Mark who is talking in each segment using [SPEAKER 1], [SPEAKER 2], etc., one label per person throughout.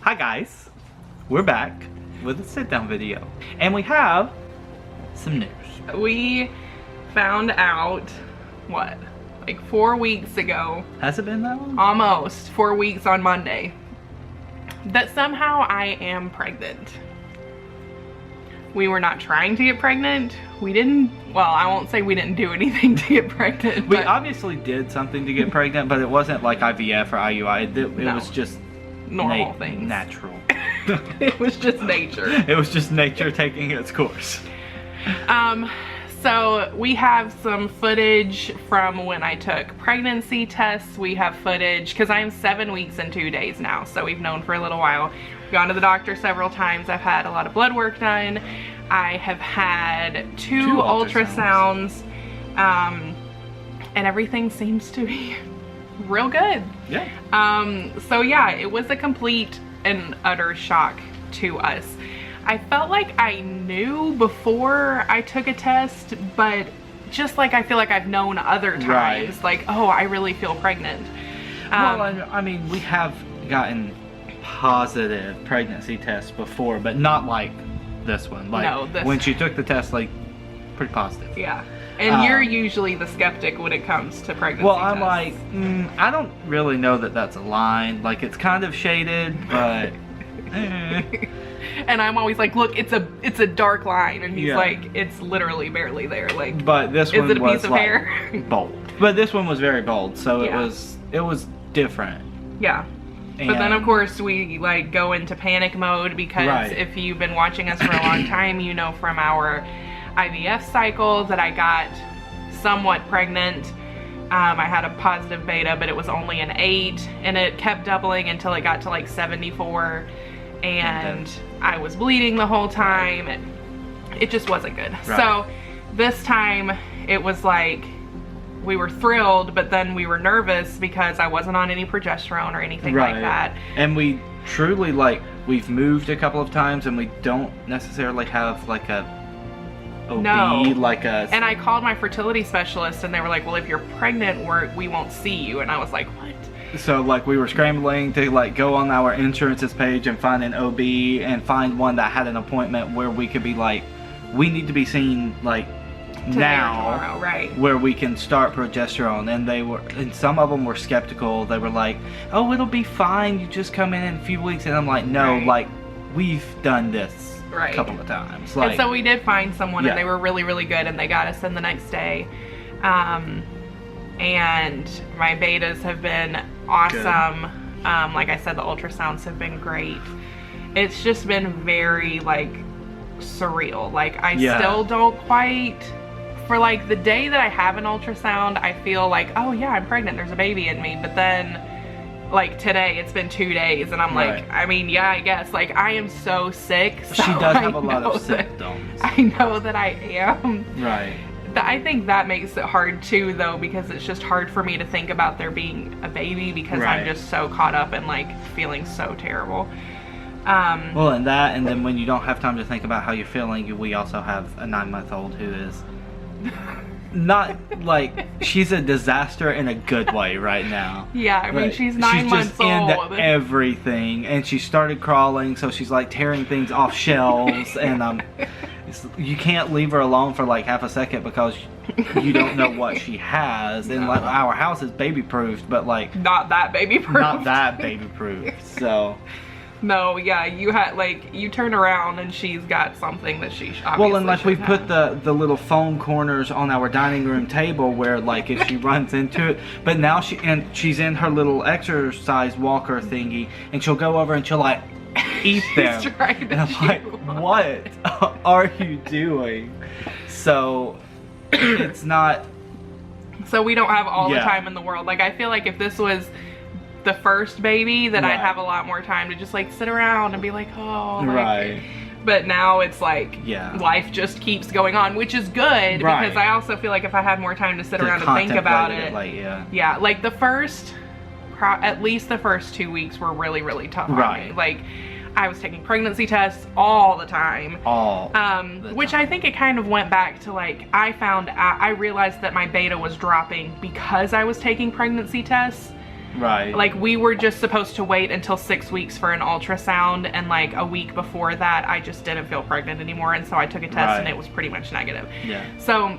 [SPEAKER 1] Hi guys, we're back with a sit-down video, and we have some news.
[SPEAKER 2] We found out, what, like 4 weeks ago.
[SPEAKER 1] Has it been that long?
[SPEAKER 2] Almost 4 weeks on Monday, that somehow I am pregnant. We were not trying to get pregnant. We didn't, well, I won't say we didn't do anything to get pregnant.
[SPEAKER 1] We obviously did something to get pregnant, but it wasn't like IVF or IUI. It was just
[SPEAKER 2] normal things.
[SPEAKER 1] Natural.
[SPEAKER 2] It was just nature.
[SPEAKER 1] It was just nature taking its course.
[SPEAKER 2] So we have some footage from when I took pregnancy tests. We have footage, because I am 7 weeks and 2 days now, so we've known for a little while. I've gone to the doctor several times. I've had a lot of blood work done. I have had two ultrasounds, and everything seems to be real good.
[SPEAKER 1] Yeah.
[SPEAKER 2] So yeah, it was a complete and utter shock to us. I felt like I knew before I took a test, but just like I feel like I've known other times,
[SPEAKER 1] right.
[SPEAKER 2] Like, oh, I really feel pregnant.
[SPEAKER 1] Well, I mean, we have gotten positive pregnancy tests before, but not like this one. Like,
[SPEAKER 2] no,
[SPEAKER 1] when she took the test, like, pretty positive.
[SPEAKER 2] Yeah. And you're usually the skeptic when it comes to pregnancy
[SPEAKER 1] Well, I'm
[SPEAKER 2] tests.
[SPEAKER 1] like, I don't really know that that's a line. Like, it's kind of shaded, but...
[SPEAKER 2] And I'm always like, look, it's a dark line, and he's
[SPEAKER 1] Yeah.
[SPEAKER 2] like, it's literally barely there. Like,
[SPEAKER 1] but this one
[SPEAKER 2] is it a
[SPEAKER 1] was
[SPEAKER 2] piece of
[SPEAKER 1] like
[SPEAKER 2] hair?
[SPEAKER 1] bold. But this one was very bold, so
[SPEAKER 2] Yeah.
[SPEAKER 1] it was different.
[SPEAKER 2] Yeah. But then of course we like go into panic mode because
[SPEAKER 1] Right.
[SPEAKER 2] if you've been watching us for a long time, you know from our IVF cycle that I got somewhat pregnant. I had a positive beta, but it was only an 8, and it kept doubling until it got to like 74, and I was bleeding the whole time. It just wasn't good.
[SPEAKER 1] Right.
[SPEAKER 2] So this time it was like we were thrilled, but then we were nervous because I wasn't on any progesterone or anything like that.
[SPEAKER 1] And we truly, like, we've moved a couple of times, and we don't necessarily have like a OB, like a...
[SPEAKER 2] And I called my fertility specialist, and they were like, well, if you're pregnant, we won't see you. And I was like, what?
[SPEAKER 1] So, like, we were scrambling to, like, go on our insurances page and find an OB and find one that had an appointment where we could be like, we need to be seen, like,
[SPEAKER 2] Today
[SPEAKER 1] now,
[SPEAKER 2] or tomorrow, right?
[SPEAKER 1] where we can start progesterone. And some of them were skeptical. They were like, oh, it'll be fine, you just come in a few weeks. And I'm like, no,
[SPEAKER 2] Right.
[SPEAKER 1] like, we've done this
[SPEAKER 2] Right.
[SPEAKER 1] a couple of times. Like,
[SPEAKER 2] And so we did find someone,
[SPEAKER 1] Yeah.
[SPEAKER 2] and they were really, really good, and they got us in the next day. And my betas have been awesome. Like I said, the ultrasounds have been great. It's just been very, like, surreal. Like, I still don't quite... For, like, the day that I have an ultrasound, I feel like, oh, yeah, I'm pregnant. There's a baby in me. But then... like today, it's been 2 days, and I'm like, I mean, yeah, I guess. Like, I am so sick. So
[SPEAKER 1] she does have a lot of
[SPEAKER 2] that,
[SPEAKER 1] symptoms.
[SPEAKER 2] I know that I am.
[SPEAKER 1] Right.
[SPEAKER 2] I think that makes it hard too, though, because it's just hard for me to think about there being a baby because I'm just so caught up in like feeling so terrible.
[SPEAKER 1] Well, and that, and then when you don't have time to think about how you're feeling, we also have a 9-month-old who is not like, she's a disaster in a good way right now.
[SPEAKER 2] Yeah, I mean,
[SPEAKER 1] Like,
[SPEAKER 2] she's 9 months
[SPEAKER 1] just into
[SPEAKER 2] old.
[SPEAKER 1] everything, and she started crawling, so she's like tearing things off shelves, and you can't leave her alone for like half a second because you don't know what she has. And like, our house is baby proofed, but like
[SPEAKER 2] not that baby proof.
[SPEAKER 1] not that baby proofed. So
[SPEAKER 2] no, yeah, you had like, you turn around and she's got something that she obviously
[SPEAKER 1] well, and like we
[SPEAKER 2] shouldn't
[SPEAKER 1] put
[SPEAKER 2] have.
[SPEAKER 1] the little foam corners on our dining room table where like if she runs into it, but now she's in her little exercise walker thingy, and she'll go over and she'll like eat them. And I'm like, what are you doing? So it's not.
[SPEAKER 2] So we don't have all the time in the world. Like, I feel like if this was the first baby, then I'd have a lot more time to just like sit around and be like, oh, like, but now it's like life just keeps going on, which is good because I also feel like if I had more time to sit around and think about it,
[SPEAKER 1] like,
[SPEAKER 2] like the first, at least the first 2 weeks were really, really tough on me. Like, I was taking pregnancy tests all the time. Which I think it kind of went back to like, I realized that my beta was dropping because I was taking pregnancy tests.
[SPEAKER 1] Right.
[SPEAKER 2] Like, we were just supposed to wait until 6 weeks for an ultrasound, and like a week before that, I just didn't feel pregnant anymore, and so I took a test and it was pretty much negative.
[SPEAKER 1] Yeah.
[SPEAKER 2] So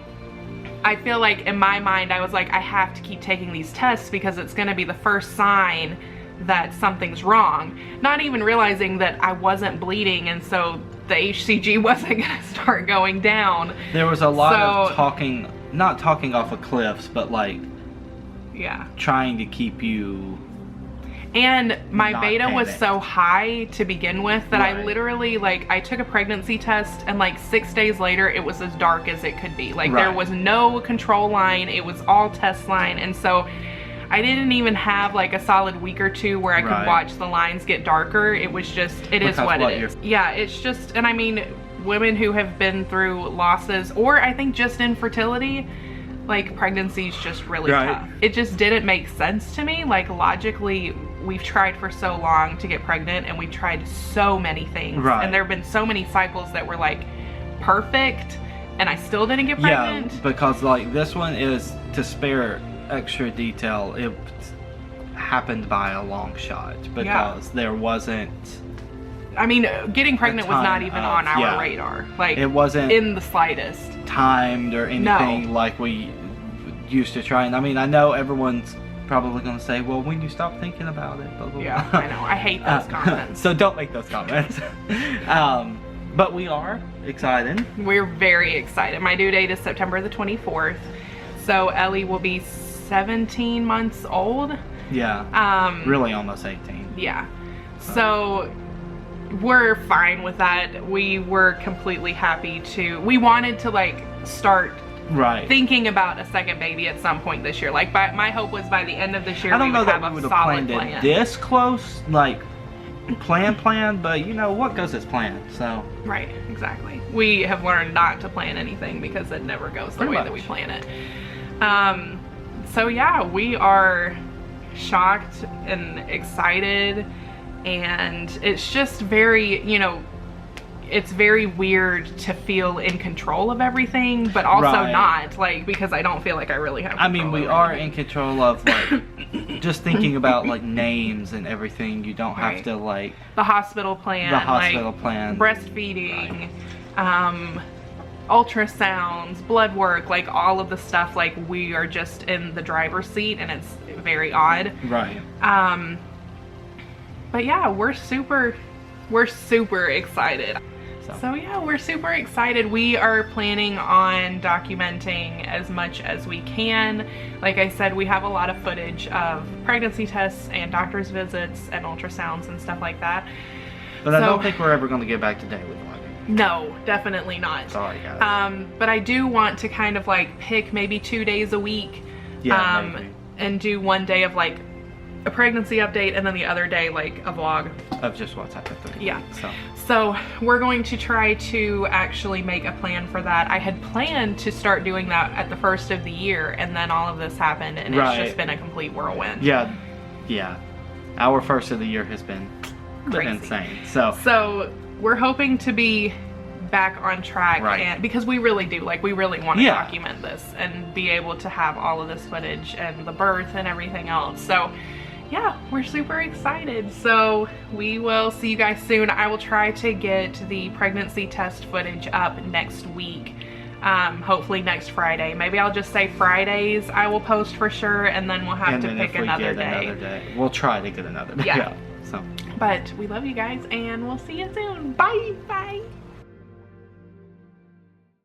[SPEAKER 2] I feel like in my mind, I was like, I have to keep taking these tests because it's gonna be the first sign that something's wrong. Not even realizing that I wasn't bleeding, and so the HCG wasn't gonna start going down.
[SPEAKER 1] There was a lot of talking, not talking off of cliffs, but like,
[SPEAKER 2] yeah,
[SPEAKER 1] trying to keep you.
[SPEAKER 2] And my beta was so high to begin with that I literally, like, I took a pregnancy test, and like 6 days later it was as dark as it could be. Like, there was no control line, it was all test line, and so I didn't even have like a solid week or two where I could watch the lines get darker. It was just, it is what it is. Yeah, it's just, and I mean, women who have been through losses, or I think just infertility, like, pregnancy is just really tough. It just didn't make sense to me. Like, logically, we've tried for so long to get pregnant, and we've tried so many things. And there have been so many cycles that were like perfect, and I still didn't get pregnant.
[SPEAKER 1] Yeah, because like this one is, to spare extra detail, it happened by a long shot because there wasn't,
[SPEAKER 2] I mean, getting pregnant was not even on our radar. Like,
[SPEAKER 1] it wasn't
[SPEAKER 2] in the slightest
[SPEAKER 1] timed or anything like we used to try. And I mean, I know everyone's probably going to say, well, when you stop thinking about it, blah, blah,
[SPEAKER 2] yeah,
[SPEAKER 1] blah.
[SPEAKER 2] I know, I hate those comments.
[SPEAKER 1] So don't make those comments. But we are excited.
[SPEAKER 2] We're very excited. My due date is September the 24th. So Ellie will be 17 months old.
[SPEAKER 1] Yeah. Really almost 18.
[SPEAKER 2] Yeah. So we're fine with that. We were completely happy to, we wanted to like start thinking about a second baby at some point this year. Like, my hope was by the end of this year,
[SPEAKER 1] I don't know that
[SPEAKER 2] we
[SPEAKER 1] we
[SPEAKER 2] would
[SPEAKER 1] would
[SPEAKER 2] have
[SPEAKER 1] have
[SPEAKER 2] solid
[SPEAKER 1] planned it
[SPEAKER 2] plan.
[SPEAKER 1] this close, like plan, but you know what goes as planned, so.
[SPEAKER 2] Right, exactly. We have learned not to plan anything because it never goes the way that we plan it. So yeah, we are shocked and excited, and it's just very, you know, it's very weird to feel in control of everything, but also not, like, because I don't feel like I really have control.
[SPEAKER 1] I mean, we are in control of, like, just thinking about, like, names and everything. You don't have to, like...
[SPEAKER 2] The hospital plan. Breastfeeding, ultrasounds, blood work, like, all of the stuff, like, we are just in the driver's seat, and it's very odd. But yeah, we're super excited. So yeah, we're super excited. We are planning on documenting as much as we can. Like I said, we have a lot of footage of pregnancy tests and doctor's visits and ultrasounds and stuff like that.
[SPEAKER 1] But I don't think we're ever going to get back to day with one.
[SPEAKER 2] No, definitely not.
[SPEAKER 1] Sorry, guys.
[SPEAKER 2] But I do want to kind of like pick maybe 2 days a week. And do one day of like a pregnancy update, and then the other day like a vlog
[SPEAKER 1] of just what's happened.
[SPEAKER 2] So we're going to try to actually make a plan for that. I had planned to start doing that at the first of the year, and then all of this happened, and it's just been a complete whirlwind.
[SPEAKER 1] Yeah. Our first of the year has been insane.
[SPEAKER 2] So we're hoping to be back on track, and because we really do, like, we really want to document this and be able to have all of this footage and the birth and everything else. So yeah, we're super excited. So we will see you guys soon. I will try to get the pregnancy test footage up next week. Hopefully next Friday. Maybe I'll just say Fridays I will post for sure, and then we'll have to pick another day.
[SPEAKER 1] We'll try to get another day.
[SPEAKER 2] Yeah. But we love you guys, and we'll see you soon. Bye.